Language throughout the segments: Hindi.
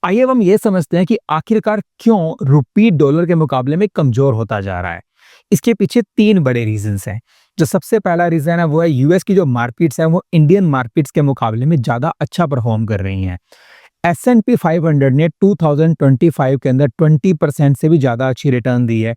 आइए अब हम ये समझते हैं कि आखिरकार क्यों रुपी डॉलर के मुकाबले में कमजोर होता जा रहा है। इसके पीछे 3 बड़े रीजंस हैं। जो सबसे पहला रीजन है वो है यूएस की जो मार्केट्स हैं वो इंडियन मार्केट्स के मुकाबले में ज़्यादा अच्छा परफॉर्म कर रही हैं। एस&पी 500 ने 2025 के अंदर 20% से भी ज़्यादा अच्छी रिटर्न दी है।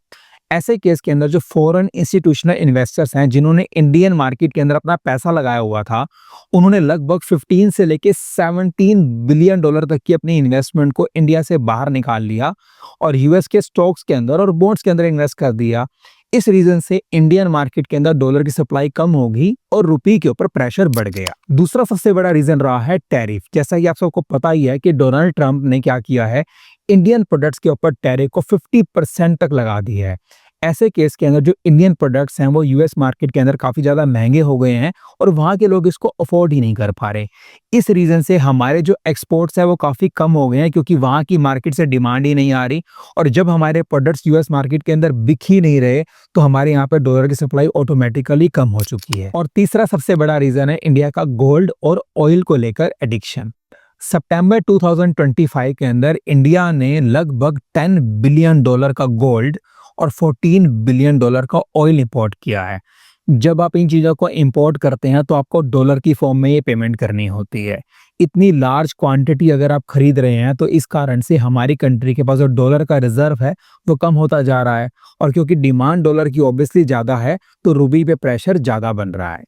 ऐसे केस के अंदर जो फॉरेन इंस्टीट्यूशनल इन्वेस्टर्स हैं जिन्होंने इंडियन मार्केट के अंदर अपना पैसा लगाया हुआ था, उन्होंने लगभग 15 से लेके 17 बिलियन डॉलर तक की अपनी इन्वेस्टमेंट को इंडिया से बाहर निकाल लिया और यूएस के स्टॉक्स के अंदर और बॉन्ड्स के अंदर इन्वेस्ट कर दिया। इस रीजन से इंडियन मार्केट के अंदर डॉलर की सप्लाई कम होगी और रुपये के ऊपर प्रेशर बढ़ गया। दूसरा सबसे बड़ा रीजन रहा है टैरिफ। जैसा कि आप सबको पता ही है कि डोनाल्ड ट्रंप ने क्या किया है, इंडियन प्रोडक्ट्स के ऊपर टैरिफ को 50% तक लगा दिया है। ऐसे केस के अंदर जो इंडियन प्रोडक्ट्स हैं वो यूएस मार्केट के अंदर काफ़ी ज़्यादा महंगे हो गए हैं और वहाँ के लोग इसको अफोर्ड ही नहीं कर पा रहे। इस रीज़न से हमारे जो एक्सपोर्ट्स हैं वो काफ़ी कम हो गए हैं क्योंकि वहाँ की मार्केट से डिमांड ही नहीं आ रही और जब हमारे प्रोडक्ट्स यूएस मार्केट के अंदर बिक ही नहीं रहे तो हमारे यहाँ पर डॉलर की सप्लाई ऑटोमेटिकली कम हो चुकी है। और तीसरा सबसे बड़ा रीज़न है इंडिया का गोल्ड और ऑयल को लेकर एडिक्शन। सितंबर 2025 के अंदर इंडिया ने लगभग 10 बिलियन डॉलर का गोल्ड और 14 बिलियन डॉलर का ऑयल इंपोर्ट किया है। जब आप इन चीज़ों को इंपोर्ट करते हैं तो आपको डॉलर की फॉर्म में ये पेमेंट करनी होती है। इतनी लार्ज क्वांटिटी अगर आप खरीद रहे हैं तो इस कारण से हमारी कंट्री के पास जो डॉलर का रिजर्व है वो कम होता जा रहा है और क्योंकि डिमांड डॉलर की ऑब्वियसली ज़्यादा है तो रुपये पे प्रेशर ज़्यादा बन रहा है।